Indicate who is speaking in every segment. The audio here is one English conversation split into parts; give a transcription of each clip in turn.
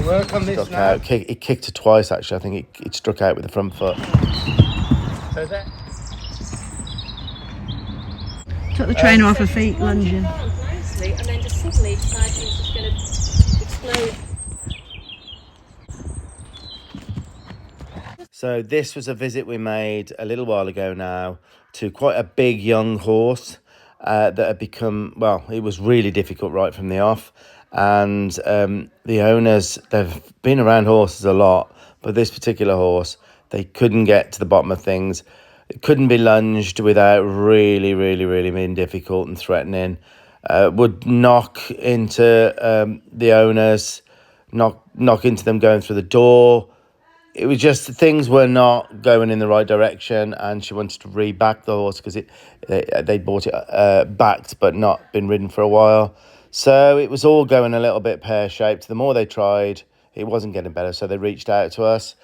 Speaker 1: So work on this
Speaker 2: Struck
Speaker 1: now.
Speaker 2: out. It kicked it twice, actually. I think it struck out with the front foot.
Speaker 1: So that.
Speaker 3: Took the trainer off her feet, lunging.
Speaker 4: Nicely, and then just suddenly decided he was just going to explode.
Speaker 2: So this was a visit we made a little while ago now to quite a big young horse that had become, well, it was really difficult right from the off. And the owners, they've been around horses a lot, but this particular horse, they couldn't get to the bottom of things. It couldn't be lunged without really being difficult and threatening. Would knock into the owners, knock into them going through the door. It was just things were not going in the right direction, and she wanted to re-back the horse because they bought it backed but not been ridden for a while. So it was all going a little bit pear-shaped. The more they tried, it wasn't getting better, so they reached out to us.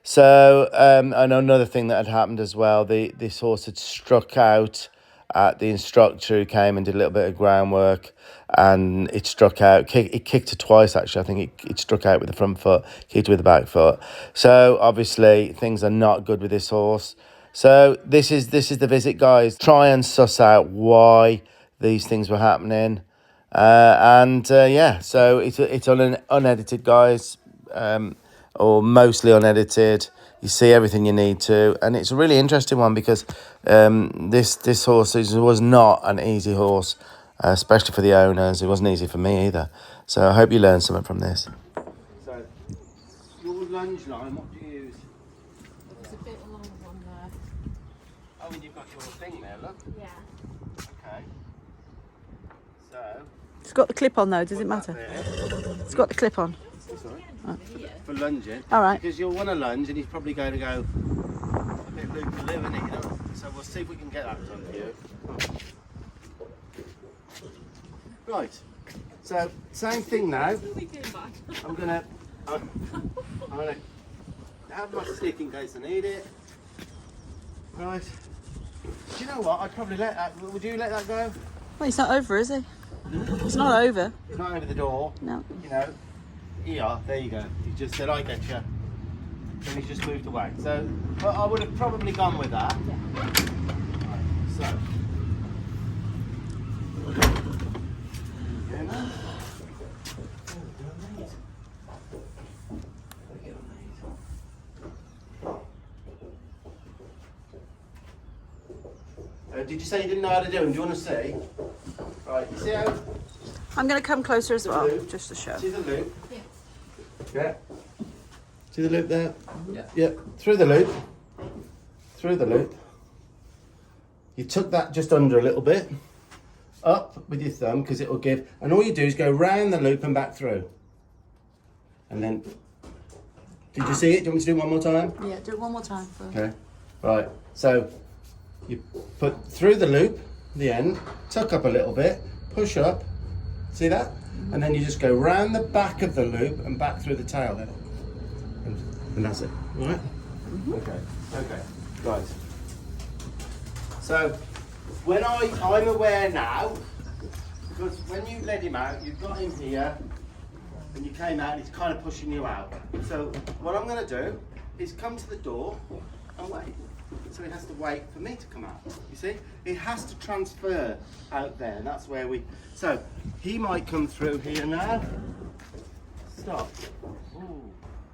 Speaker 2: So and another thing that had happened as well, this horse had struck out at the instructor who came and did a little bit of groundwork, and it struck out. It kicked it twice, actually. I think it struck out with the front foot, kicked with the back foot. So obviously things are not good with this horse. So this is the visit, guys. Try and suss out why these things were happening. Yeah, so it's unedited, guys, or mostly unedited. You see everything you need to, and it's a really interesting one because this horse was not an easy horse, especially for the owners. It wasn't easy for me either. So I hope you learned something from this.
Speaker 1: So your lunge line, what do you use?
Speaker 4: There's a bit of a long one there.
Speaker 1: Oh, and you've got your thing there, look.
Speaker 4: Yeah.
Speaker 1: Okay. So.
Speaker 3: It's got the clip on though, does it matter? It's got the clip on.
Speaker 1: Sorry.
Speaker 3: Oh.
Speaker 1: For lunging.
Speaker 3: All right.
Speaker 1: Because you'll want to lunge, and he's probably going to go a bit loop-a-loo, isn't he? You know? So we'll see if we can get that done for you. Right. So same thing now. I'm gonna have my stick in case I need it. Right. Do you know what? I'd probably let that. Would you let that go?
Speaker 3: Well, he's not over, is he? It's not over.
Speaker 1: It's not over the door.
Speaker 3: No.
Speaker 1: You know. Yeah, there you go. He just said, I get you. Then he's just moved away. So, but I would have probably gone with that. Yeah. Right, so. Did you say you didn't know how to do them? Do you want to see? Right, you see how?
Speaker 3: I'm going to come closer as well,
Speaker 1: Loop.
Speaker 3: just to show.
Speaker 1: See the loop?
Speaker 4: Yeah.
Speaker 1: Yeah. See the loop there?
Speaker 4: Yeah.
Speaker 1: Yeah. Through the loop. Through the loop. You tuck that just under a little bit. Up with your thumb because it will give. And all you do is go round the loop and back through. And then. Did you see it? Do you want me to do it one more time?
Speaker 3: Yeah, do it one more time.
Speaker 1: Okay. Right. So you put through the loop, the end, tuck up a little bit, push up. See that? And then you just go round the back of the loop and back through the tail there. And that's it. All right? Okay. Okay. Right. So when I'm aware now, because when you let him out, you've got him here, and you came out, and he's kind of pushing you out. So what I'm going to do is come to the door and wait. So he has to wait for me to come out. You see? It has to transfer out there, and that's where we. So he might come through here now. Stop. Ooh,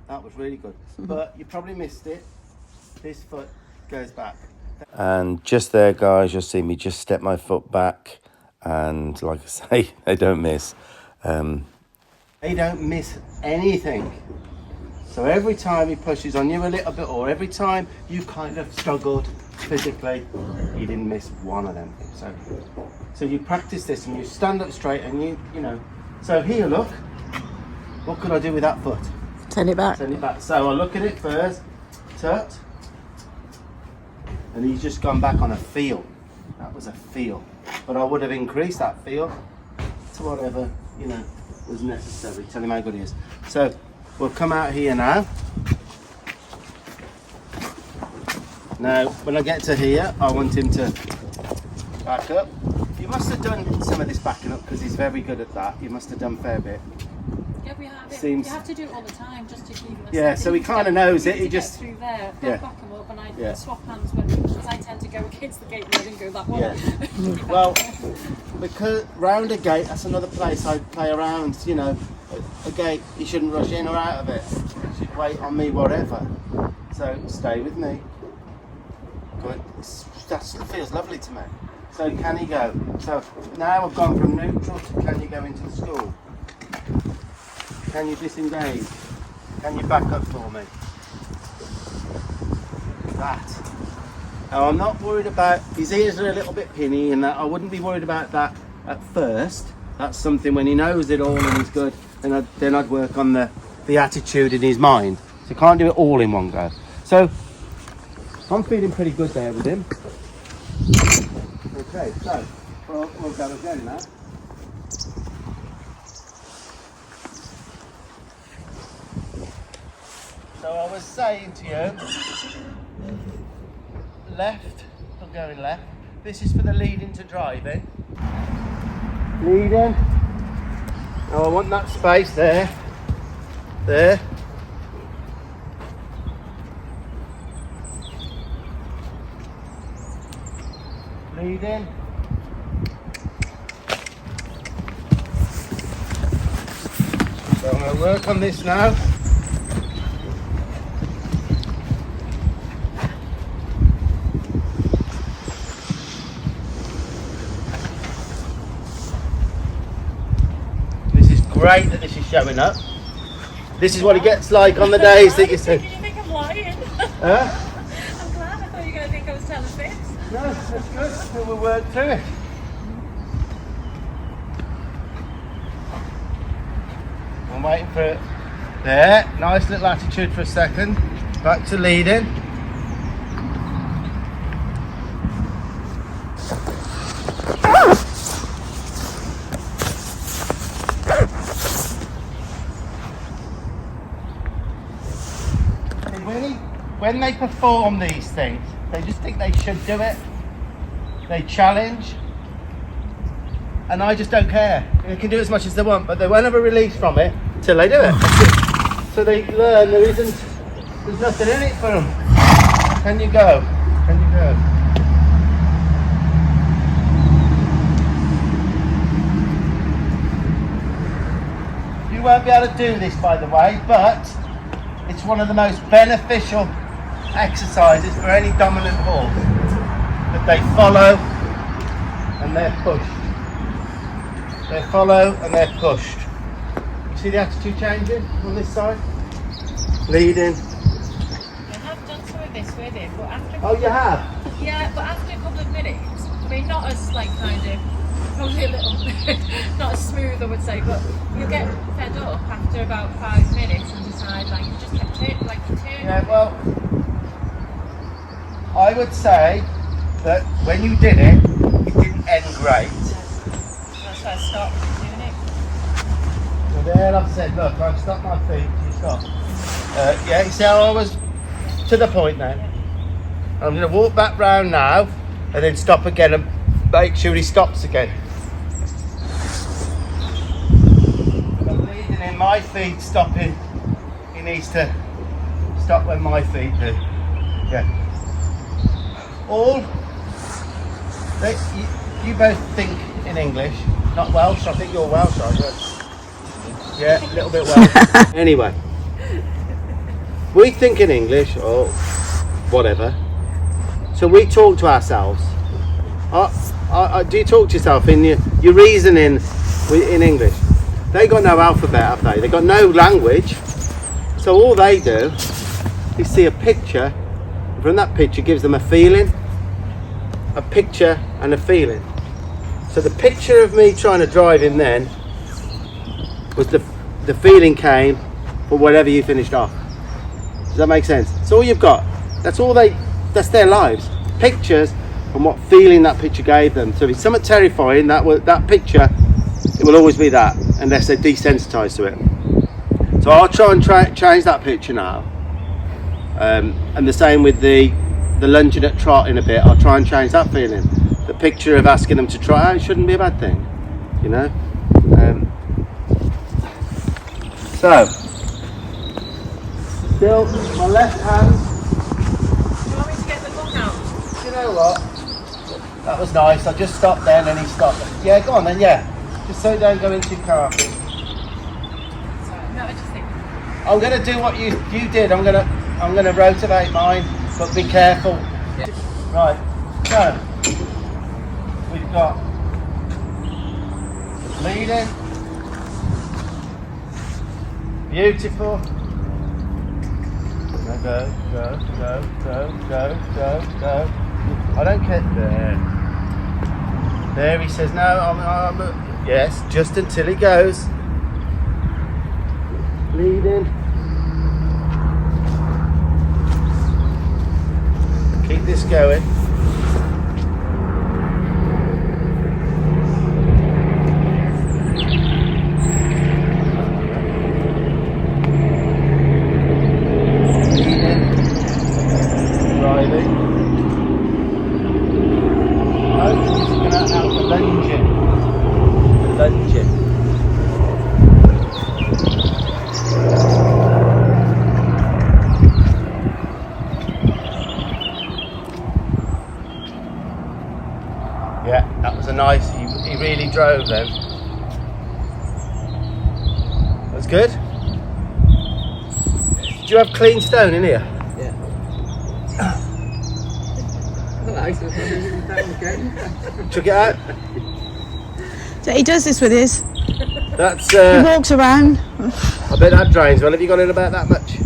Speaker 1: that was really good. But you probably missed it. This foot goes back.
Speaker 2: And just there, guys, you'll see me just step my foot back, and like I say, they don't miss.
Speaker 1: They don't miss anything. So every time he pushes on you a little bit, or every time you kind of struggled physically, you didn't miss one of them. So you practice this, and you stand up straight, and you know. So here, look. What could I do with that foot?
Speaker 3: Turn it back.
Speaker 1: Turn it back. So I look at it first, tut, and he's just gone back on a feel. That was a feel, but I would have increased that feel to whatever was necessary. Tell him how good he is. So we'll come out here now. Now, when I get to here, I want him to back up. You must have done some of this backing up because he's very good at that. You must have done a fair bit.
Speaker 4: Yep. We have it.
Speaker 1: seems.
Speaker 4: You have to do it all the time just to keep them.
Speaker 1: Yeah, so he kind of knows it. He
Speaker 4: Get
Speaker 1: just.
Speaker 4: through there,
Speaker 1: Yeah.
Speaker 4: back them up, and I
Speaker 1: Yeah.
Speaker 4: swap hands because I tend to go against the gate and I didn't go that way.
Speaker 1: Yeah. Well, because round a gate, that's another place I play around. You know, a gate, you shouldn't rush in or out of it. You should wait on me, whatever. So stay with me. Good. That feels lovely to me. So can you go? So now I've gone from neutral to can you go into the school? Can you disengage? Can you back up for me? That. Now I'm not worried about, his ears are a little bit pinny and that I wouldn't be worried about that at first. That's something when he knows it all and he's good, then I'd work on the attitude in his mind. So you can't do it all in one go. So I'm feeling pretty good there with him. Okay, so we'll go again now. So I was saying to you, left, I'm going left. This is for the leading to driving. Leading. Now I want that space there. There. Leading. So I'm going to work on this now. This is great that this is showing up. This is what it gets like on the days that you see.
Speaker 4: Did you think I'm lying?
Speaker 1: Huh?
Speaker 4: I'm glad. I thought you were going to think I was telling fibs.
Speaker 1: No, that's good. So we'll work through it. I'm waiting for it. There, nice little attitude for a second. Back to leading. When they perform these things, they just think they should do it. They challenge. And I just don't care. They can do as much as they want, but they won't have a release from it till they do it. So they learn there's nothing in it for them. Can you go? Can you go? You won't be able to do this, by the way, but it's one of the most beneficial exercises for any dominant horse, that they follow and they're pushed. They follow and they're pushed. You see the attitude changing on this side? Leading.
Speaker 4: I have done some of this with it, but after
Speaker 1: Oh, you have?
Speaker 4: yeah, but after a couple of minutes, I mean, not as like kind of, probably a little bit, not as smooth I would say, but you get fed up after about 5 minutes and decide like you just kept it, like you turn.
Speaker 1: Yeah, well, I would say that when you did it, it didn't end great.
Speaker 4: That's why I stopped doing it.
Speaker 1: So there I've said, look, I've stopped my feet, you stop. Yeah, you see how I was to the point now? I'm going to walk back round now and then stop again and make sure he stops again. I'm leading in my feet stopping. He needs to stop when my feet do. Yeah. All that you both think in English, not Welsh. I think you're Welsh, aren't you? Yeah, a little bit Welsh. Anyway, we think in English or whatever, so we talk to ourselves. Do you talk to yourself in your reasoning in English? They got no alphabet, have they? They got no language. So all they do is see a picture. From that picture gives them a feeling, a picture and a feeling. So the picture of me trying to drive him then was the feeling came for whatever you finished off. Does that make sense? It's all you've got. That's their lives. Pictures and what feeling that picture gave them. So if it's something terrifying, that picture, it will always be that, unless they're desensitized to it. So I'll try and change that picture now. And the same with the lunging at trot in a bit. I'll try and change that feeling. The picture of asking them to trot out shouldn't be a bad thing, you know. So, still my left hand.
Speaker 4: Do you want me to get the book out?
Speaker 1: You know what? That was nice. I just stopped there and then he stopped. Yeah, go on then, yeah. Just so you don't go into your carpet.
Speaker 4: Sorry, no, I just think.
Speaker 1: I'm gonna do what you did. I'm gonna rotate mine, but be careful.
Speaker 4: Yeah.
Speaker 1: Right. So we've got leading. Beautiful. Go. I don't care. There he says no. I'm yes, just until he goes. Leading. Keep this going. Yeah, that was a nice, he really drove then. That's good. Do you have clean stone in here?
Speaker 5: Yeah.
Speaker 1: Chuck it out.
Speaker 3: So he does this with his.
Speaker 1: That's,
Speaker 3: He walks around.
Speaker 1: I bet that drains well. Have you got in about that much?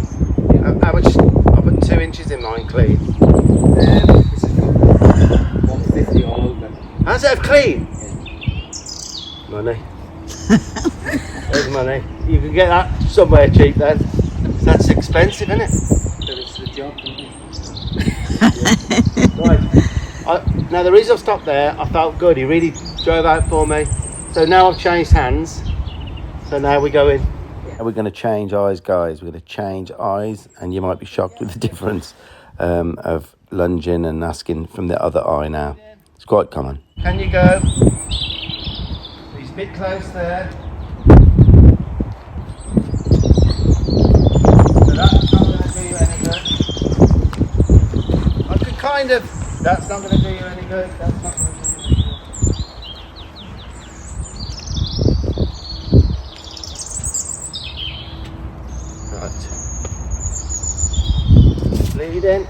Speaker 1: How much? I put 2 inches in mine clean.
Speaker 5: This has got 150 all over.
Speaker 1: How's it clean? Money. There's money. You can get that somewhere cheap then. That's expensive, isn't it?
Speaker 5: But it's the job, isn't it?
Speaker 1: Right. Now the reason I stopped there, I felt good. He really drove out for me. So now I've changed hands. So now we go in. We're going to change eyes, guys. We're going to change eyes, and you might be shocked with the difference of lunging and asking from the other eye now. It's quite common. Can you go? He's a bit close there. So that's not going to do you any good. I could kind of. That's not going to do you any good. That's not going to do you any good. Leading.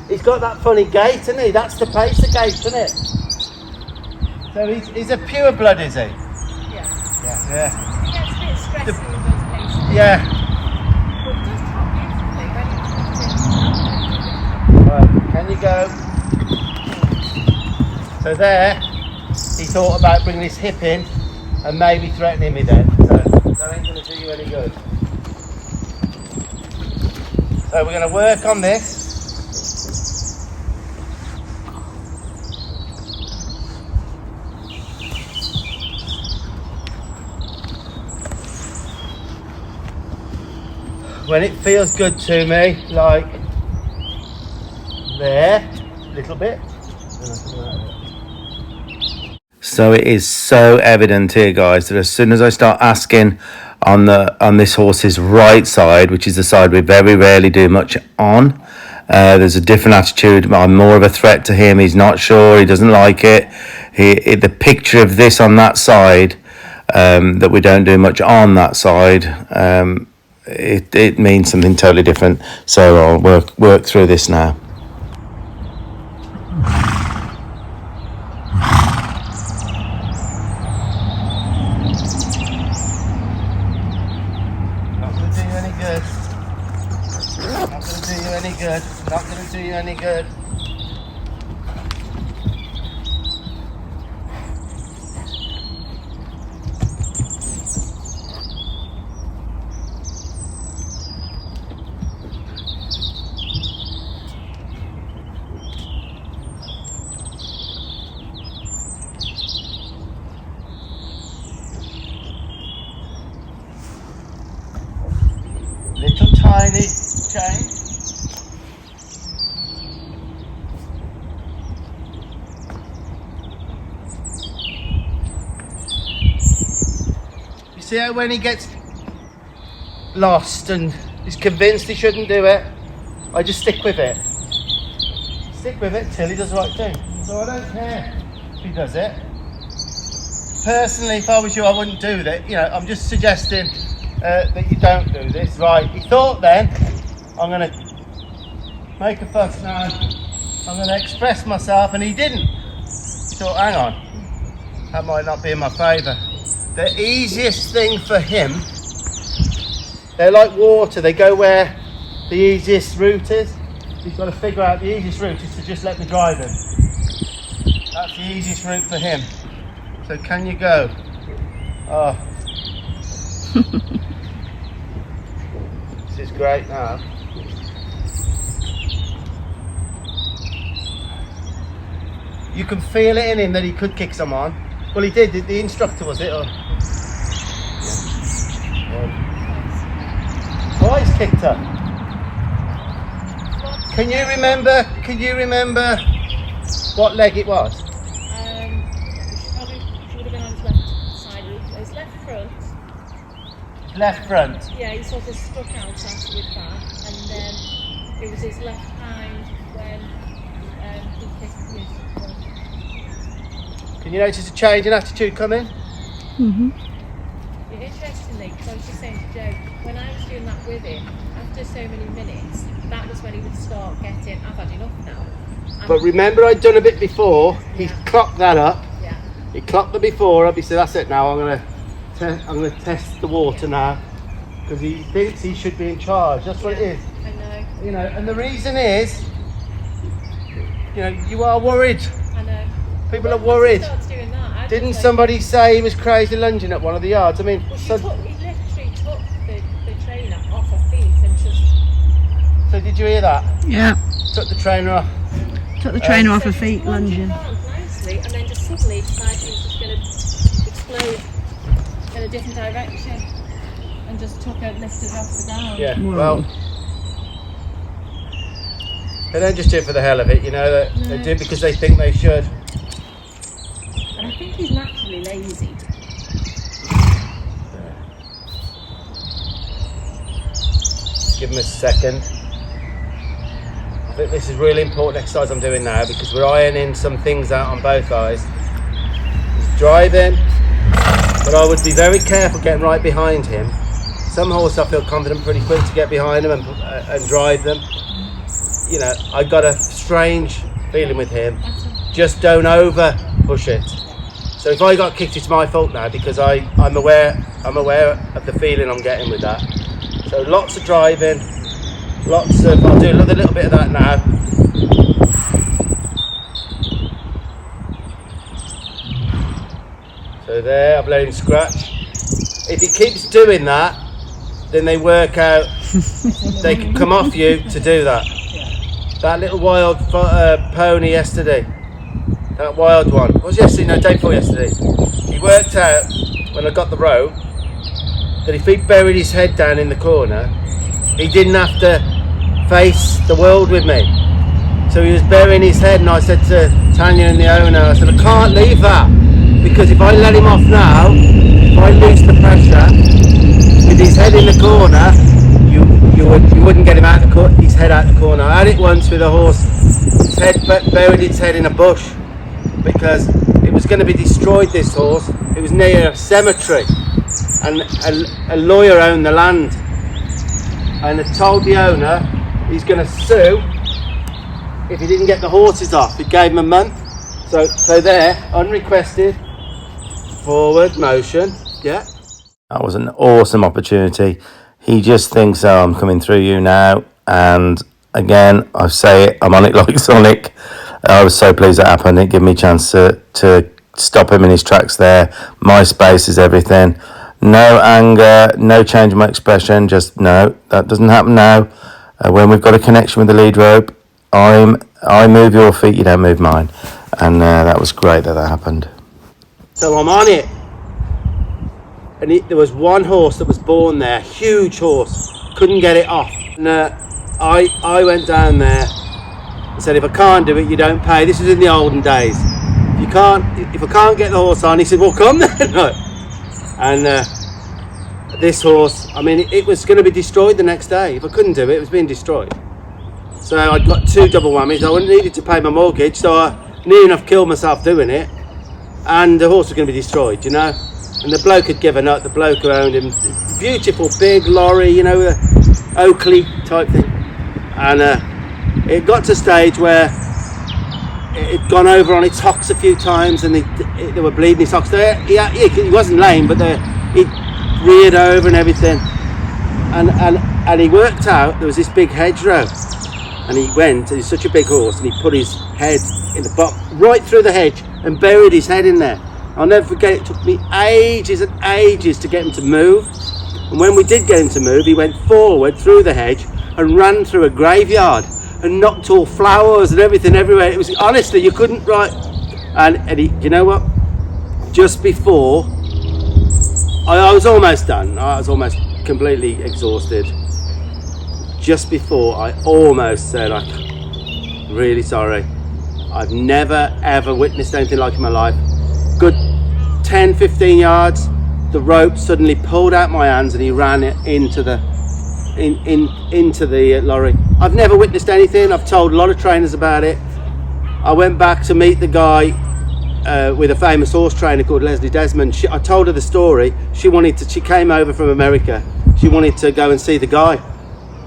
Speaker 1: He's got that funny gait, isn't he? That's the pacer gait, isn't it? So he's a pure blood, is he?
Speaker 4: Yeah.
Speaker 1: Yeah.
Speaker 4: He gets a bit stressy with those paces.
Speaker 1: Yeah.
Speaker 4: But he does talk beautifully when he
Speaker 1: Right, can you go? So there, he thought about bringing his hip in and maybe threatening me then. So that ain't going to do you any good. So we're going to work on this. When it feels good to me, like there, a little bit. So it is so evident here, guys, that as soon as I start asking on this horse's right side, which is the side we very rarely do much on, there's a different attitude. I'm more of a threat to him. He's not sure. He doesn't like it. The picture of this on that side, that we don't do much on that side, it means something totally different. So I'll work through this now. Not going to do you any good. Not going to do you any good. Not going to do you any good. Little tiny change. You see how when he gets lost and is convinced he shouldn't do it, I just stick with it. Stick with it till he does the right thing. So I don't care if he does it. Personally, if I was you, I wouldn't do that. You know, I'm just suggesting that you don't do this. Right, he thought then, I'm going to make a fuss now, I'm going to express myself, and he didn't. He thought, hang on, that might not be in my favour. The easiest thing for him, they're like water, they go where the easiest route is. He's got to figure out the easiest route is to just let me drive him. That's the easiest route for him. So can you go? Oh. This is great now. You can feel it in him that he could kick someone. Well, he did. The instructor, was it? Or... Yeah. Twice kicked her. Can you remember? Can you remember what leg it was?
Speaker 4: Probably should have been on his left side. His left front.
Speaker 1: Left front.
Speaker 4: Yeah, he sort of stuck out after with that, and then it was his left hind when he kicked his front.
Speaker 1: Can you notice a change in attitude coming?
Speaker 3: Mm-hmm.
Speaker 4: Interestingly, because I was just saying to Joe, when I was doing that with him, after so many minutes, that was when he would start getting, I've had enough now.
Speaker 1: But remember, I'd done a bit before. He
Speaker 4: Yeah.
Speaker 1: clocked that up.
Speaker 4: Yeah.
Speaker 1: He clocked the before up. He said, "That's it now. I'm gonna test the water now," because he thinks he should be in charge. That's what it is.
Speaker 4: I know.
Speaker 1: You know, and the reason is, you know, you are worried.
Speaker 4: I know.
Speaker 1: People are
Speaker 4: Once he
Speaker 1: worried.
Speaker 4: starts doing that, I
Speaker 1: Didn't
Speaker 4: just, like,
Speaker 1: somebody say he was crazy lunging at one of the yards? I mean,
Speaker 4: Well,
Speaker 1: so
Speaker 4: he literally took the trainer off her feet and just.
Speaker 1: did you hear that?
Speaker 3: Yeah.
Speaker 1: Took the trainer off.
Speaker 3: Took the trainer off
Speaker 4: So
Speaker 3: her
Speaker 4: she
Speaker 3: feet,
Speaker 4: lunged
Speaker 3: lunging.
Speaker 4: around nicely, and then just suddenly decided she was just going to explode in a different direction, and just lifted her off the ground.
Speaker 1: Yeah.
Speaker 3: Whoa.
Speaker 1: Well, they don't just do it for the hell of it. You know, they do it because they think they should.
Speaker 4: And I think he's naturally lazy.
Speaker 1: Give him a second. I think this is really important exercise I'm doing now because we're ironing some things out on both eyes. He's driving, but I would be very careful getting right behind him. Some horses I feel confident pretty quick to get behind them and drive them. You know, I got a strange feeling with him. Just don't over push it. So if I got kicked, it's my fault now because I'm aware of the feeling I'm getting with that. So lots of driving, I'll do another little bit of that now. So there, I've let him scratch. If he keeps doing that, then they work out, they can come off you to do that. That little wild pony yesterday, that wild one, what was yesterday? No, day before yesterday. He worked out, when I got the rope, that if he buried his head down in the corner, he didn't have to face the world with me. So he was burying his head, and I said to Tanya and the owner, I said, I can't leave that, because if I let him off now, if I lose the pressure, with his head in the corner, you wouldn't get him out his head out the corner. I had it once with a horse, his head buried its head in a bush, because it was going to be destroyed, this horse. It was near a cemetery, and a lawyer owned the land, and had told the owner he's going to sue if he didn't get the horses off. He gave him a month. So there, unrequested, forward motion, yeah.
Speaker 2: That was an awesome opportunity. He just thinks, oh, I'm coming through you now. And again, I say it, I'm on it like Sonic. I was so pleased that happened. It gave me a chance to stop him in his tracks there. My space is everything. No anger, no change in my expression. Just no, that doesn't happen now. When we've got a connection with the lead rope, I move your feet, you don't move mine. And that was great that happened.
Speaker 1: So I'm on it. And there was one horse that was born there, huge horse, couldn't get it off. And I went down there and said, if I can't do it, you don't pay. This was in the olden days. If I can't get the horse on, he said, well, come then. And this horse, I mean, it was going to be destroyed the next day. If I couldn't do it, it was being destroyed. So I got 2 double whammies. I needed to pay my mortgage, so I near enough killed myself doing it. And the horse was going to be destroyed, you know. And the bloke had given up. The bloke who owned him, beautiful big lorry, you know, Oakley type thing. And it got to a stage where it had gone over on its hocks a few times, and they were bleeding his hocks. He wasn't lame, but he reared over and everything. And he worked out there was this big hedgerow, and he went. He's such a big horse, and he put his head in the bottom, right through the hedge, and buried his head in there. I'll never forget. It took me ages and ages to get him to move. And when we did get him to move, he went forward through the hedge and ran through a graveyard and knocked all flowers and everything everywhere. It was honestly, you couldn't write. And he, you know what? Just before, I was almost done. I was almost completely exhausted. Just before, I almost said, "I'm really sorry. I've never ever witnessed anything like it in my life." Good 10, 15 yards, the rope suddenly pulled out my hands and he ran it into the into the lorry. I've never witnessed anything. I've told a lot of trainers about it. I went back to meet the guy with a famous horse trainer called Leslie Desmond. I told her the story. She came over from America. She wanted to go and see the guy.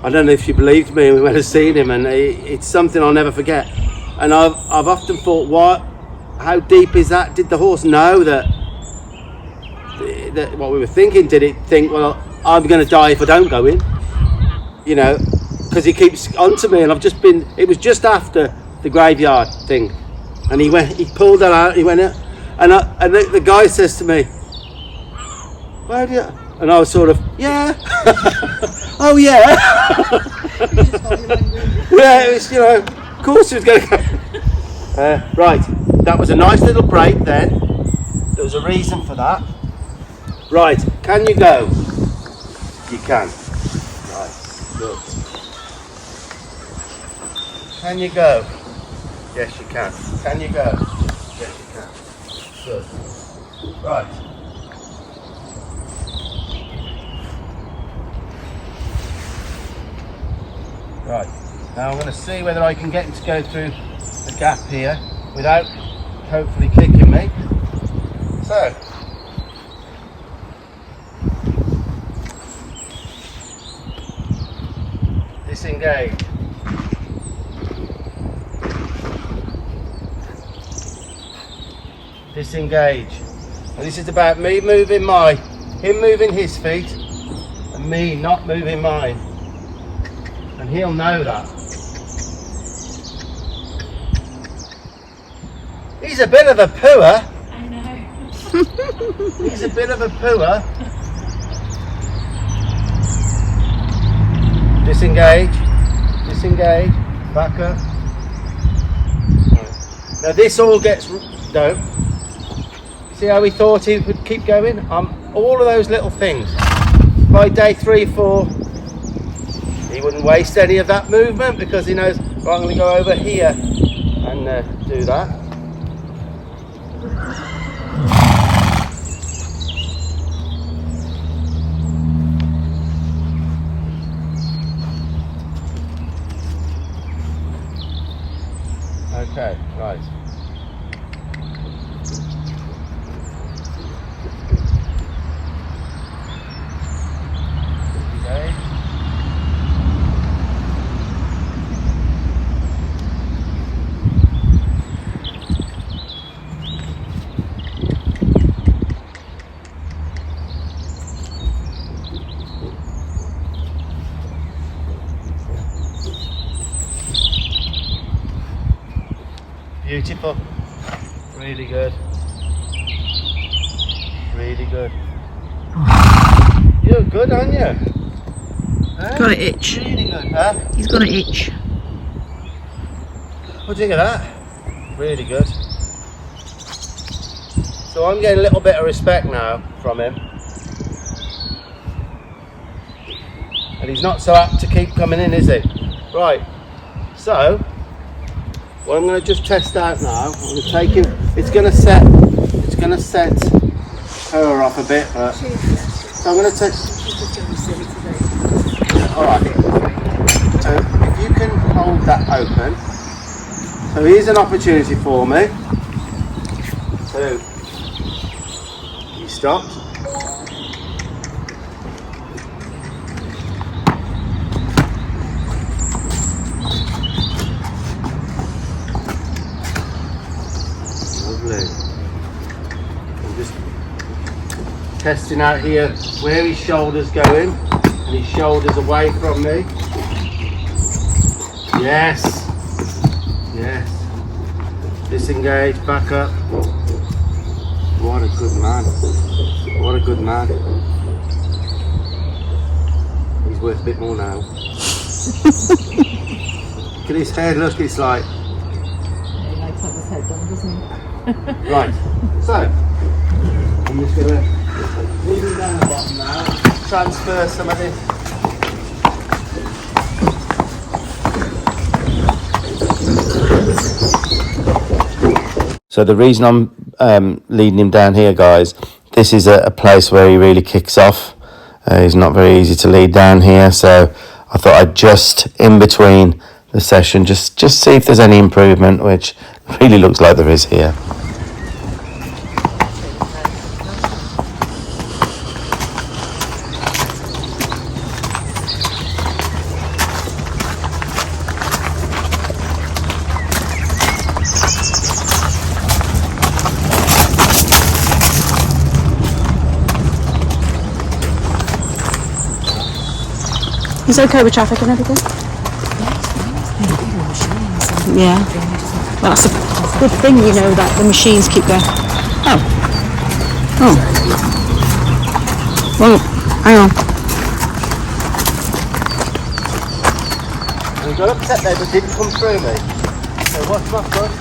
Speaker 1: I don't know if she believed me. We went and seen him, and it's something I'll never forget. And I've often thought, how deep is that? Did the horse know that what we were thinking? Did it think, well, I'm going to die if I don't go in? You know, because he keeps onto me, and it was just after the graveyard thing, and he pulled that out, he went out, and the guy says to me, "Where do you?" And I was sort of, "Yeah." "Oh yeah." Yeah, it was, you know, of course he was going to go. Right, that was a nice little break then. There was a reason for that. Right, can you go? You can. Right, good. Can you go? Yes, you can. Can you go? Yes, you can. Good. Right. Right. Now I'm going to see whether I can get him to go through the gap here without hopefully kicking me. So. Disengage. Disengage. And this is about me him moving his feet, and me not moving mine. And he'll know that. He's a bit of a pooer.
Speaker 4: I know.
Speaker 1: He's a bit of a pooer. Disengage. Disengage. Back up. Right. Now this all gets... No. See how we thought he would keep going? All of those little things. By day 3, 4, he wouldn't waste any of that movement because he knows, well, I'm going to go over here and do that. Okay, right. Beautiful. Really good. Really good. You're good, aren't you? Huh?
Speaker 3: Got an itch.
Speaker 1: Really good, huh?
Speaker 3: He's got an itch.
Speaker 1: What do you think of that? Really good. So I'm getting a little bit of respect now from him. And he's not so apt to keep coming in, is he? Right. So, what I'm going to just test out now, I'm going to take him, it's going to set her off a bit, but, so I'm going to test, Alright, so if you can hold that open. So here's an opportunity for me. So he stopped. Lovely. I'm just testing out here where his shoulder's going and his shoulder's away from me. Yes. Yes. Disengage, back up. What a good man. What a good man. He's worth a bit more now. Look at his head, look, it's like...
Speaker 4: He likes to have his head done, doesn't he?
Speaker 1: Right, so I'm just going to leave him down the bottom now, transfer some of this.
Speaker 2: So the reason I'm leading him down here, guys, this is a place where he really kicks off. He's not very easy to lead down here, so I thought I'd just in between the session just see if there's any improvement, which really looks like there is here.
Speaker 3: He's okay with traffic and everything? Yeah. Well, that's a good thing, you know, that the machines keep going. Oh. Oh. Well, hang on.
Speaker 1: We got upset there but didn't come through me. So what's my foot?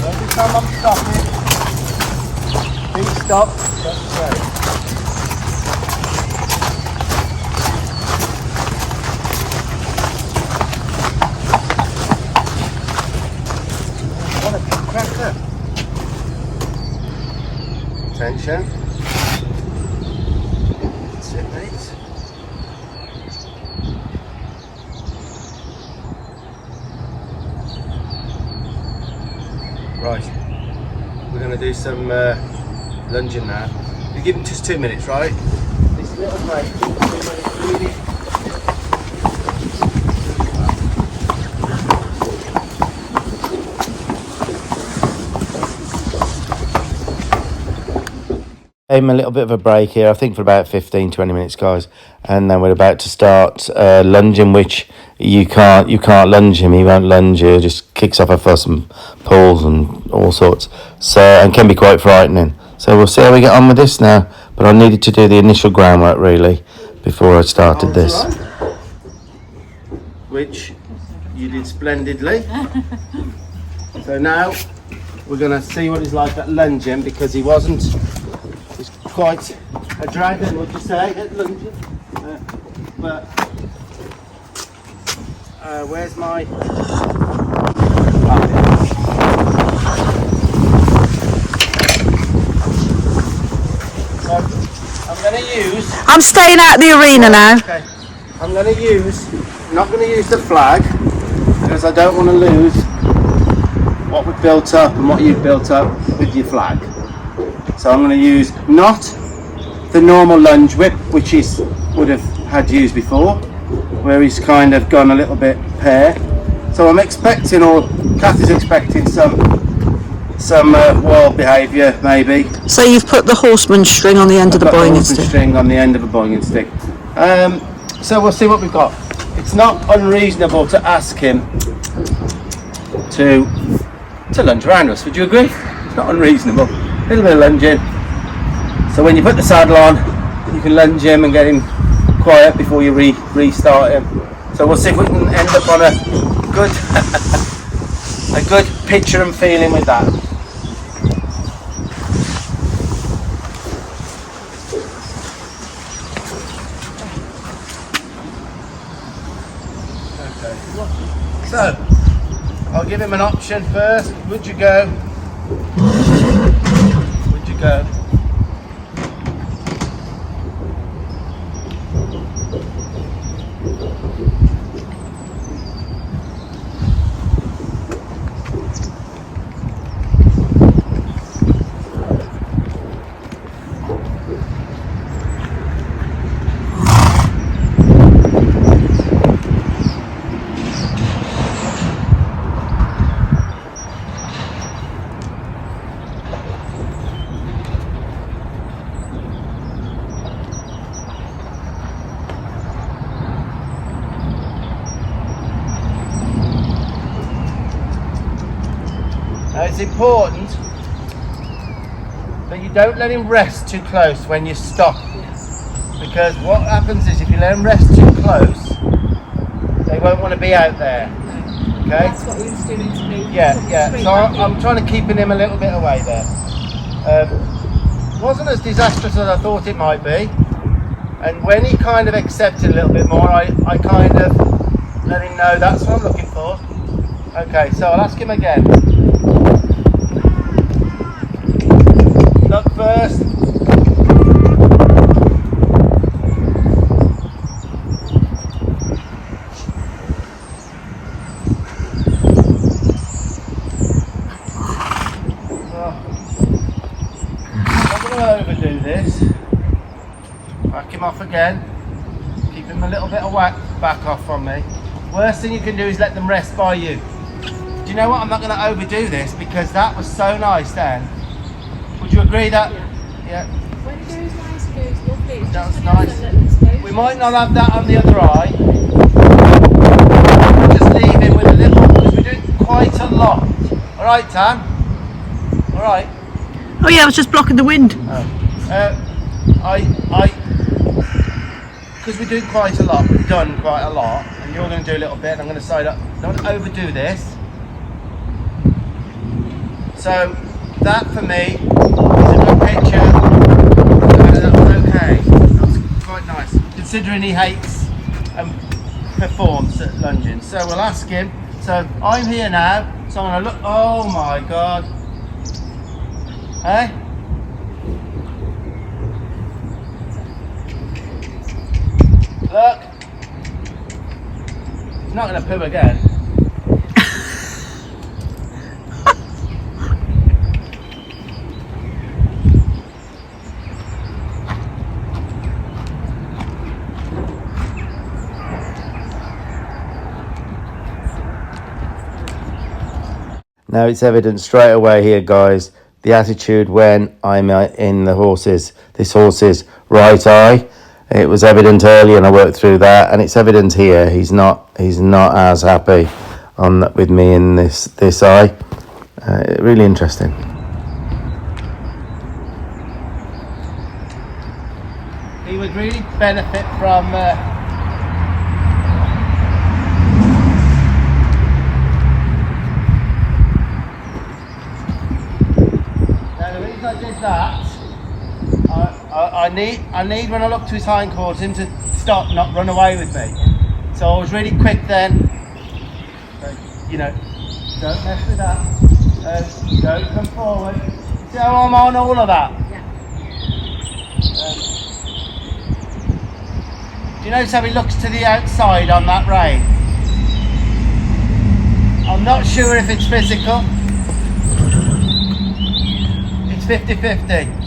Speaker 1: Every time I'm stopping, please stop. That's right. What a cracker. Attention. That's it, mate. Right. We're going to do some lunging now. We give him just 2 minutes, right? This little break, 2 minutes really.
Speaker 2: Gave him a little bit of a break here, I think for about 15-20 minutes, guys, and then we're about to start lunging, which you can't lunge him. He won't lunge you, just kicks off a fuss and pulls and all sorts, so, and can be quite frightening. So we'll see how we get on with this now, but I needed to do the initial groundwork really before I started this.
Speaker 1: Right. Which you did splendidly. So now we're going to see what he's like at lunging, because he's quite a dragon, would you say, at lunging? But where's my... So I'm going to use...
Speaker 3: I'm staying out the arena now.
Speaker 1: Okay. I'm going to use... not going to use the flag, because I don't want to lose what we've built up and what you've built up with your flag. So I'm going to use not the normal lunge whip, which he would have had used before, where he's kind of gone a little bit pear. So I'm expecting, or Kathy's expecting, some wild behaviour maybe.
Speaker 3: So you've put the horseman string on the end of the boying stick.
Speaker 1: String on the end of a boying stick. So we'll see what we've got. It's not unreasonable to ask him to lunge around us. Would you agree? It's not unreasonable. A little bit of lunging. So when you put the saddle on, you can lunge him and get him quiet before you restart him. So we'll see if we can end up on a good a good picture and feeling with that. Okay. So I'll give him an option first. Would you go? Would you go? it's important that you don't let him rest too close when you stop. Because what happens is if you let him rest too close, they won't want to be out there. Okay?
Speaker 4: That's what he was doing to me.
Speaker 1: Yeah. So I'm trying to keep him a little bit away there. Wasn't as disastrous as I thought it might be. And when he kind of accepted a little bit more, I kind of let him know that's what I'm looking for. Okay, so I'll ask him again. Look first. Overdo this. Back him off again. Keep him a little bit of back off from me. Worst thing you can do is let them rest by you. Do you know what? I'm not going to overdo this because that was so nice then. Would you agree that? Yeah.
Speaker 4: When it goes nice, it goes lovely. It's
Speaker 1: That
Speaker 4: just
Speaker 1: was
Speaker 4: when
Speaker 1: nice.
Speaker 4: it's a little exposure.
Speaker 1: We might not have that on the other eye. Just leave him with a little, because we're doing quite a lot. Alright, Tan? Alright.
Speaker 3: Oh yeah, I was just blocking the wind.
Speaker 1: Because we're doing quite a lot, we've done quite a lot, and you're going to do a little bit, and I'm going to side up. Don't overdo this. So, that for me is a good picture. That was okay. That was quite nice, considering he hates and performs at lunging. So, we'll ask him. So, I'm here now, so I'm going to look. Oh my God. Hey? Look. He's not going to poo again.
Speaker 2: Now it's evident straight away here, guys, the attitude when I'm in this horse's right eye. It was evident earlier, and I worked through that, and it's evident here. He's not as happy with me in this eye. Really interesting.
Speaker 1: He would really benefit from now the reason I did that, I need when I look to his hindquarters him to stop, not run away with me. So I was really quick then. So, you know, don't mess with that. Don't come forward. See how I'm on all of that? Do you notice how he looks to the outside on that rein? I'm not sure if it's physical. It's 50-50.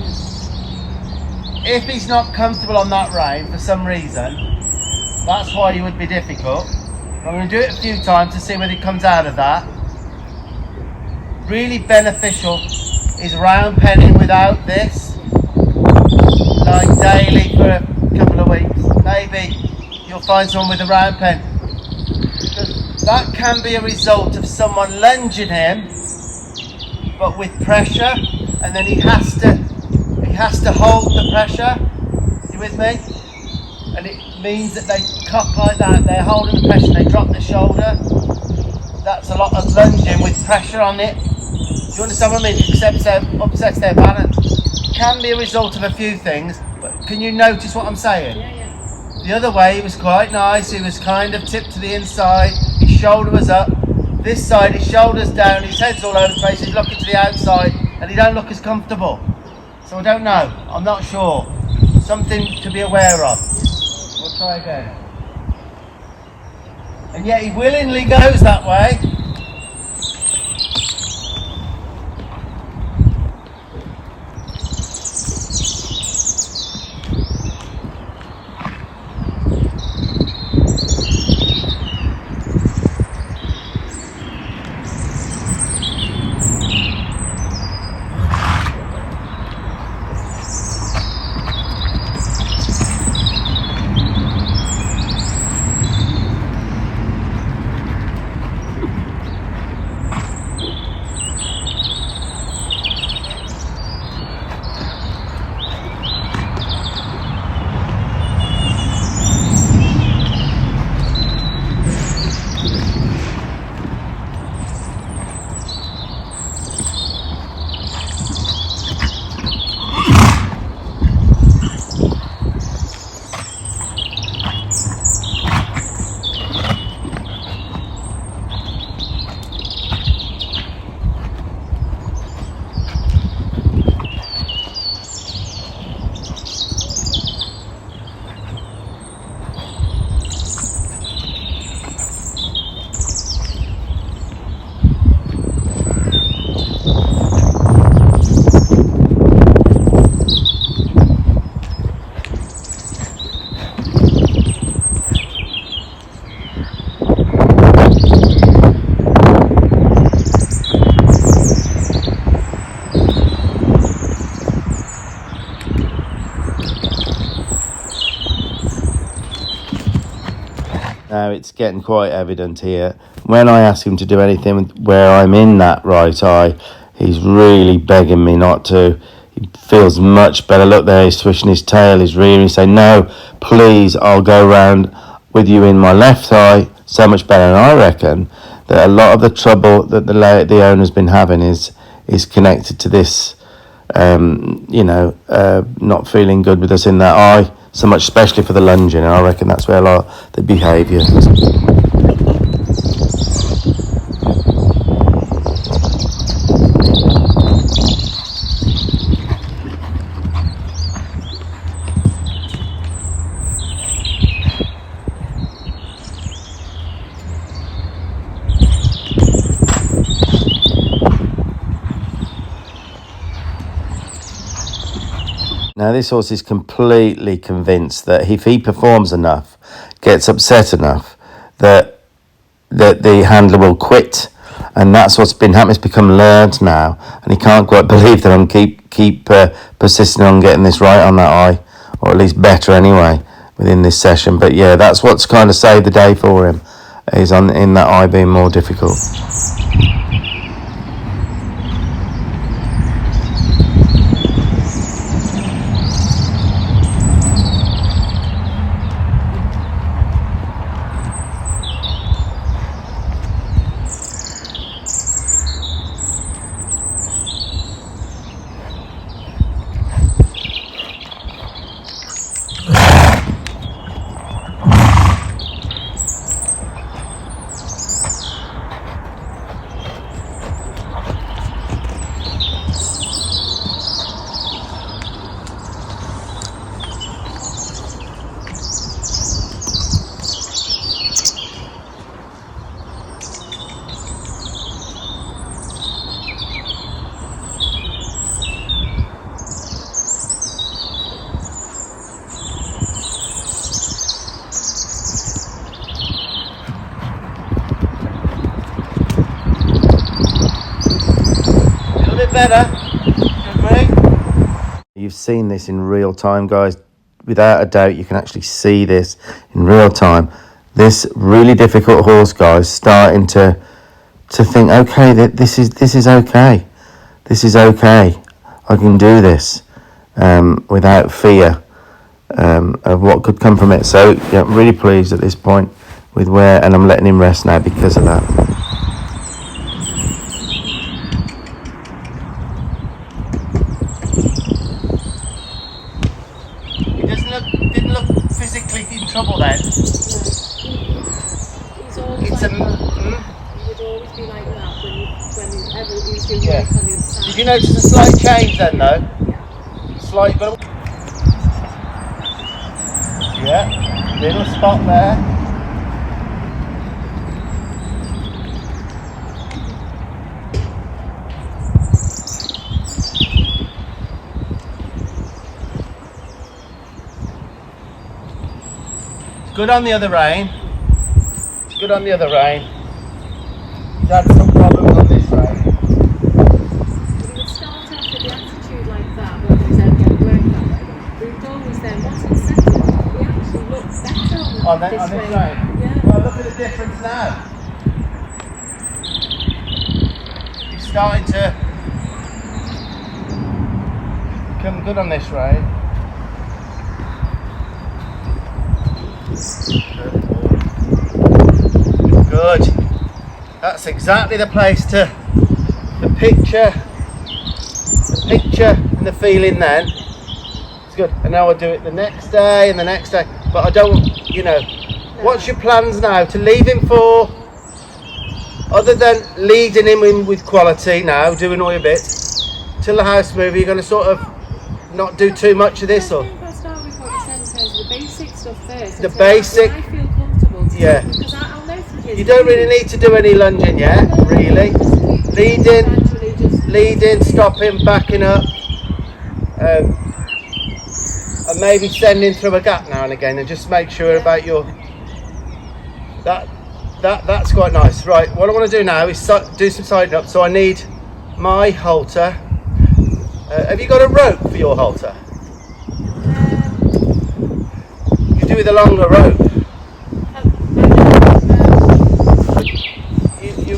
Speaker 1: If he's not comfortable on that rein for some reason, that's why he would be difficult. I'm going to do it a few times to see whether he comes out of that. Really beneficial is round penning without this, like daily for a couple of weeks. Maybe you'll find someone with a round pen. Because that can be a result of someone lunging him, but with pressure, and then he has to hold the pressure. You with me? And it means that they cock like that. They're holding the pressure. They drop the shoulder. That's a lot of lunging with pressure on it. Do you understand what I mean? It upsets their balance. Can be a result of a few things, but can you notice what I'm saying?
Speaker 4: Yeah.
Speaker 1: The other way, it was quite nice. He was kind of tipped to the inside. His shoulder was up. This side, his shoulder's down. His head's all over the place. He's looking to the outside, and he don't look as comfortable. So I don't know. I'm not sure. Something to be aware of. We'll try again. And yet he willingly goes that way.
Speaker 2: Now it's getting quite evident here. When I ask him to do anything where I'm in that right eye, he's really begging me not to. He feels much better. Look there, he's twitching his tail, he's rearing. He's saying, no, please, I'll go round with you in my left eye. So much better. And I reckon that a lot of the trouble that the owner's been having is connected to this, not feeling good with us in that eye so much, especially for the lunging. And I reckon that's where a lot of the behaviour. Now this horse is completely convinced that if he performs enough, gets upset enough, that the handler will quit, and that's what's been happening. It's become learned now, and he can't quite believe that I'm keep persisting on getting this right on that eye, or at least better anyway within this session. But yeah, that's what's kind of saved the day for him, is in that eye being more difficult. Better. You've seen this in real time, guys. Without a doubt, you can actually see this in real time. This really difficult horse, guys, starting to think, okay, this is okay. This is okay. I can do this without fear of what could come from it. So yeah, I'm really pleased at this point with where, and I'm letting him rest now because of that. Didn't look physically in trouble then.
Speaker 4: He's always
Speaker 2: It's
Speaker 4: like
Speaker 2: a.
Speaker 4: that. He would always be like that whenever he was doing
Speaker 2: Yeah.
Speaker 4: work on the other side.
Speaker 2: Did you notice a slight change then, though?
Speaker 4: Yeah.
Speaker 2: Slight, but yeah, little spot there. Good on the other rein. Good on the other rein. He's had some problems on this rein.
Speaker 4: But he would start off with the attitude like that when he was out getting work that way. But he would always then, once it's settled, he actually looks better
Speaker 2: On
Speaker 4: this
Speaker 2: this
Speaker 4: way.
Speaker 2: rein?
Speaker 4: Yeah.
Speaker 2: Well, look at the difference now. He's starting to become good on this rein. Good. That's exactly the place to the picture and the feeling then. It's good. And now I'll do it the next day and the next day. But I don't, what's your plans now to leave him for, other than leading him in with quality now, doing all your bits, till the house move, you're going to sort of not do too much of this, or?
Speaker 4: I think I'll start with what you said in terms of the basic stuff first.
Speaker 2: The
Speaker 4: until
Speaker 2: basic-
Speaker 4: I feel comfortable to
Speaker 2: Yeah.
Speaker 4: because I'll know from his
Speaker 2: You don't really need to do any lunging yet, really. Leading, stopping, backing up, and maybe sending through a gap now and again, and just make sure about your that's quite nice. Right, what I want to do now is do some siding up. So I need my halter. Have you got a rope for your halter? You do with a longer rope.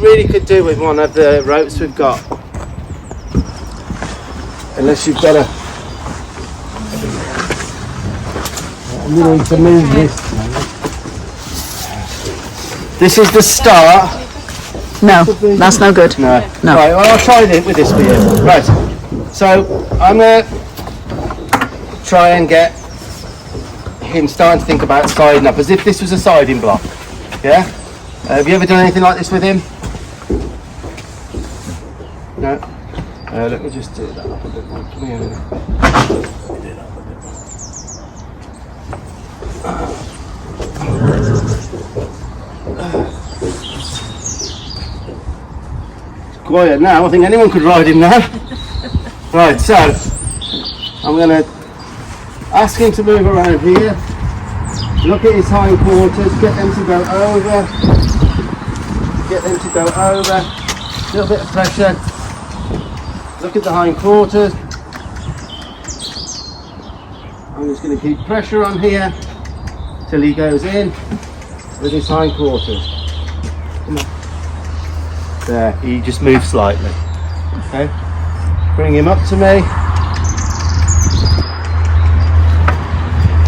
Speaker 1: really could do with one of the ropes we've got. Unless you've got a... You need to move this. This is the start.
Speaker 3: No, that's no good.
Speaker 1: No.
Speaker 3: No.
Speaker 1: Right, well, I'll try this with this for you. Right. So I'm going to try and get him starting to think about siding up as if this was a siding block. Yeah? Have you ever done anything like this with him? No? Let me just do that up a bit more. Come here a minute. Let me do that up a bit more. It's quiet now. I think anyone could ride him now. Right, so I'm going to ask him to move around here. Look at his hindquarters, get them to go over. Get them to go over. A little bit of pressure. Look at the hindquarters. I'm just going to keep pressure on here till he goes in with his hindquarters. Come on. There, he just moves slightly. Okay. Bring him up to me.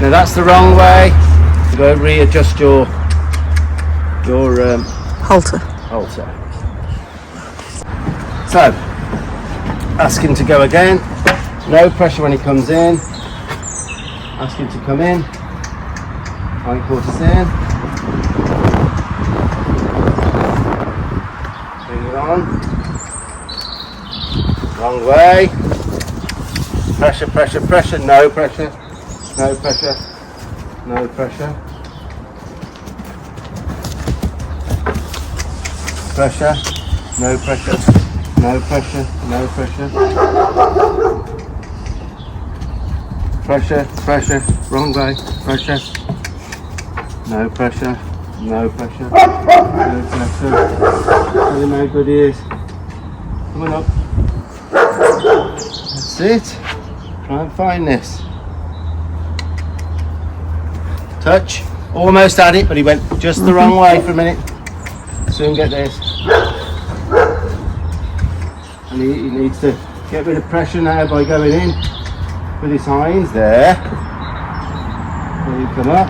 Speaker 1: Now that's the wrong way. You go readjust your
Speaker 3: Halter.
Speaker 1: halter. So, ask him to go again. No pressure when he comes in. Ask him to come in. Hindquarters in. Bring it on. Wrong way. Pressure, pressure, pressure. No pressure. No pressure. No pressure. Pressure. No pressure. No pressure. No pressure. Pressure. Pressure. Wrong way. Pressure. No pressure. No pressure. No pressure. Tell him how good he is. Come on up. That's it. Try and find this. Touch. Almost had it, but he went just the wrong way for a minute. Soon get this. And he needs to get rid of pressure now by going in with his hinds there. When you come up.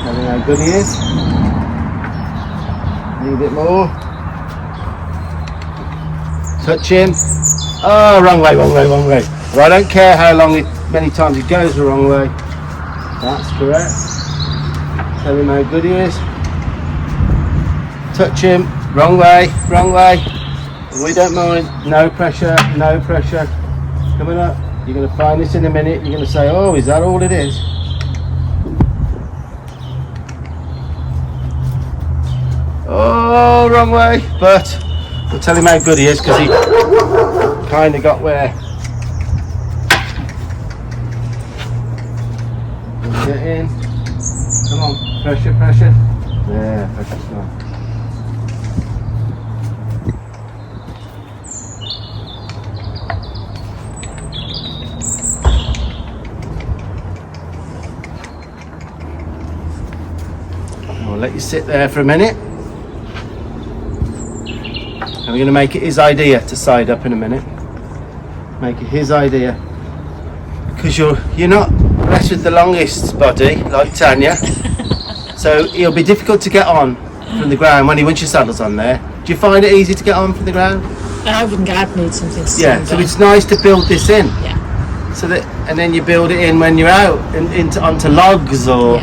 Speaker 1: Tell him how good he is. A little bit more. Touch him. Oh, wrong way, wrong way, wrong way. Well, I don't care how long, many times he goes the wrong way. That's correct. Tell him how good he is. Touch him. Wrong way, wrong way. We don't mind. No pressure, no pressure. Coming up. You're going to find this in a minute. You're going to say, oh, is that all it is? Oh, wrong way. But we'll tell him how good he is because he kind of got where. Get in. Come on. Pressure, pressure. Yeah, pressure's gone. I'll let you sit there for a minute. And we're going to make it his idea to side up in a minute. Make it his idea. Because you're not blessed with the longest body, like Tanya. So it'll be difficult to get on from the ground once your saddle's on there. Do you find it easy to get on from the ground?
Speaker 3: I think I'd need something stronger.
Speaker 1: Yeah, so it's nice to build this in.
Speaker 3: Yeah.
Speaker 1: So that, and then you build it in when you're out onto logs or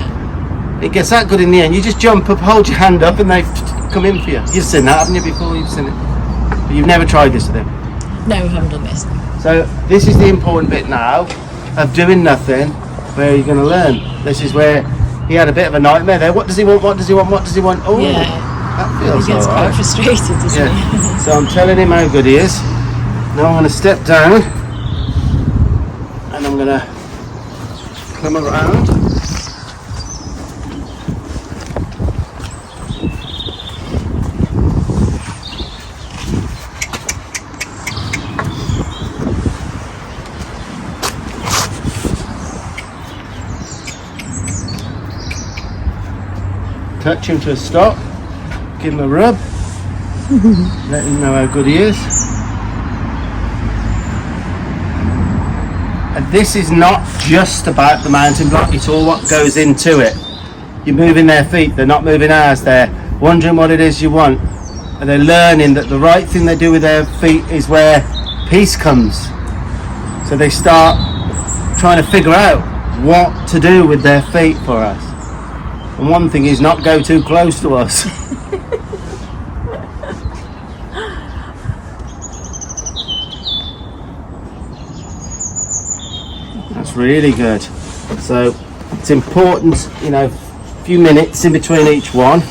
Speaker 1: it gets that good in the end. You just jump up, hold your hand up, and they come in for you. You've seen that, haven't you? Before you've seen it, but you've never tried this with him.
Speaker 3: No, we haven't done this.
Speaker 1: So this is the important bit now of doing nothing, where you're going to learn. This is where he had a bit of a nightmare there. What does he want? What does he want? What does he want? Oh,
Speaker 3: Yeah.
Speaker 1: that feels
Speaker 3: He gets
Speaker 1: all
Speaker 3: quite
Speaker 1: right.
Speaker 3: frustrated, doesn't
Speaker 1: Yeah.
Speaker 3: he?
Speaker 1: So I'm telling him how good he is. Now I'm going to step down and I'm going to come around. Touch him to a stop. Give him a rub. Let him know how good he is. And this is not just about the mountain block, it's all what goes into it. You're moving their feet, they're not moving ours, they're wondering what it is you want. And they're learning that the right thing they do with their feet is where peace comes. So they start trying to figure out what to do with their feet for us. And one thing is not go too close to us. That's really good. So it's important, you know, a few minutes in between each one.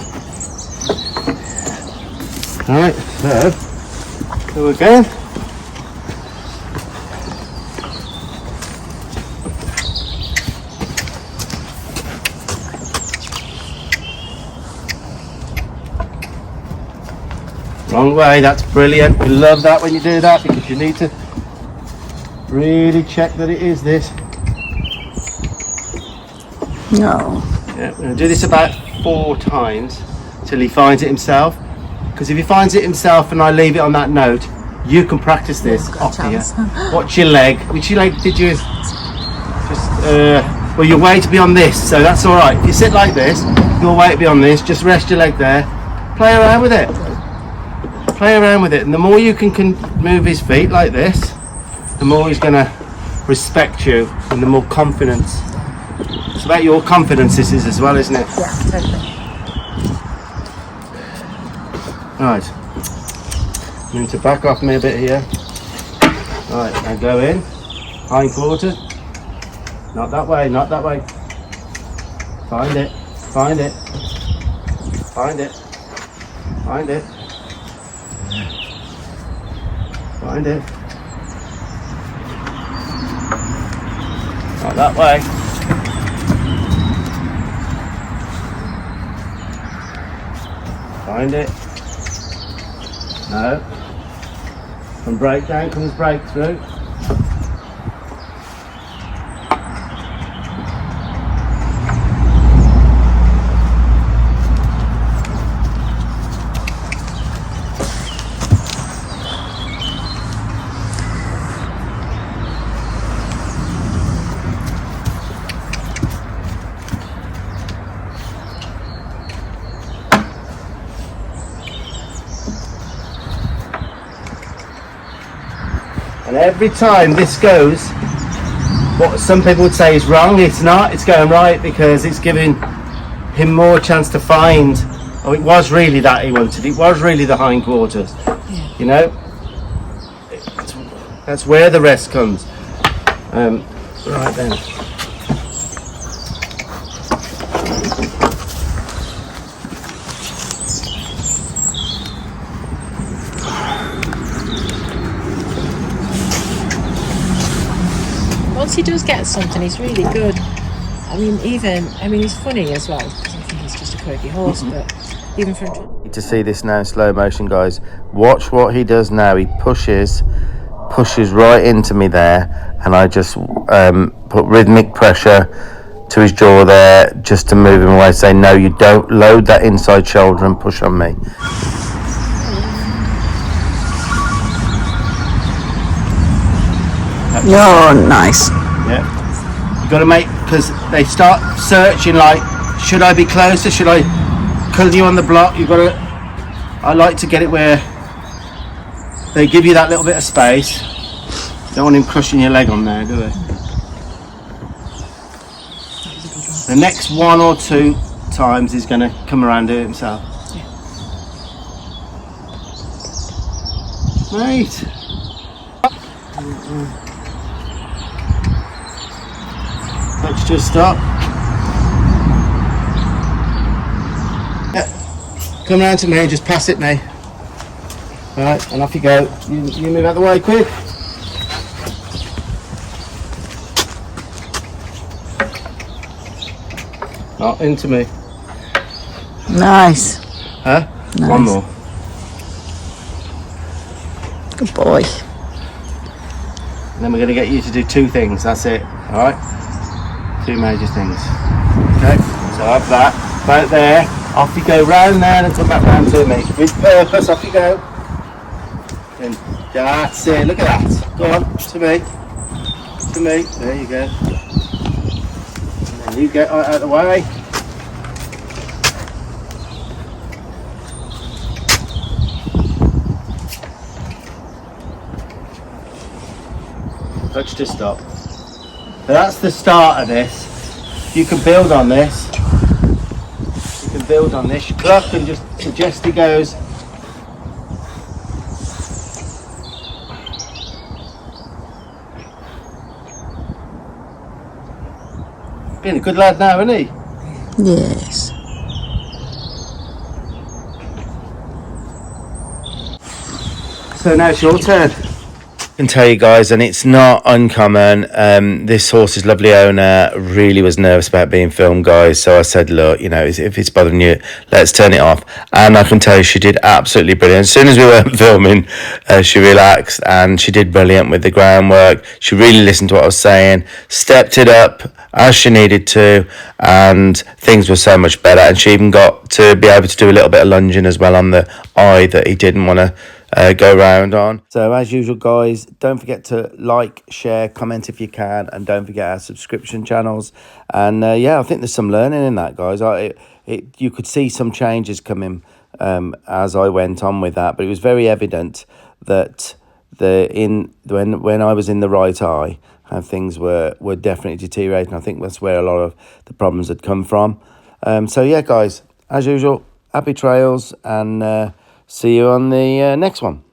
Speaker 1: Alright, so go again. Wrong way, that's brilliant. We love that when you do that because you need to really check that it is this.
Speaker 3: No.
Speaker 1: Yeah, we're going to do this about 4 times till he finds it himself. Because if he finds it himself and I leave it on that note, you can practice this off here. Watch your leg. Which your leg did you? Just, well, your weight to be on this, so that's all right. If you sit like this, your weight to be on this. Just rest your leg there. Play around with it. Play around with it, and the more you can move his feet like this, the more he's going to respect you, and the more confidence. It's about your confidence, this is as well, isn't it?
Speaker 3: Yeah, totally.
Speaker 1: Right, you need to back off me a bit here. Right, now go in, hind quarters. Not that way, not that way. Find it, find it, find it, find it, find it. Not that way. Find it. No. From breakdown comes breakthrough. And every time this goes, what some people would say is wrong, it's not, it's going right because it's giving him more chance to find, oh, it was really that he wanted, it was really the hindquarters, you know, that's where the rest comes. Right then.
Speaker 4: Once he does get something, he's really good. I mean, he's funny as well, because I think he's just a quirky horse, but even for
Speaker 2: To see this now in slow motion, guys, watch what he does now. He pushes right into me there, and I just put rhythmic pressure to his jaw there just to move him away. Say, no, you don't. Load that inside shoulder and push on me.
Speaker 3: Oh, nice.
Speaker 1: Yeah, you got to make, because they start searching like, should I be closer, should I cuddle you on the block? You've got to, I like to get it where they give you that little bit of space. Don't want him crushing your leg on there, do they? The next 1 or 2 times he's going to come around to it himself. Mate. Let's just stop. Yeah. Come round to me, just pass it me. Right, and off you go. You move out the way quick. Not into me.
Speaker 3: Nice.
Speaker 1: Huh?
Speaker 3: Nice.
Speaker 1: One more.
Speaker 3: Good boy.
Speaker 1: And then we're going to get you to do 2 things, that's it. Alright? 2 major things. Okay, so I have that. About there, Off you go round there and come back round to me. With purpose, off you go. And that's it, look at that. Go on, to me. To me, there you go. And then you get out of the way. Touch to stop. So that's the start of this. You can build on this. You can build on this. You clock and just suggest he goes. Being a good lad now, isn't he?
Speaker 3: Yes.
Speaker 1: So now it's your turn.
Speaker 2: I can tell you guys, and it's not uncommon. This horse's lovely owner really was nervous about being filmed, guys. So I said, look, you know, if it's bothering you, let's turn it off. And I can tell you, she did absolutely brilliant. As soon as we weren't filming, she relaxed and she did brilliant with the groundwork. She really listened to what I was saying, stepped it up as she needed to, and things were so much better. And she even got to be able to do a little bit of lunging as well on the eye that he didn't want to go round on. So as usual, guys, don't forget to like, share, comment if you can, and don't forget our subscription channels. And yeah, I think there's some learning in that, guys. You could see some changes coming as I went on with that, but it was very evident that when I was in the right eye, and things were definitely deteriorating. I think that's where a lot of the problems had come from. So yeah, guys, as usual, happy trails, and see you on the next one.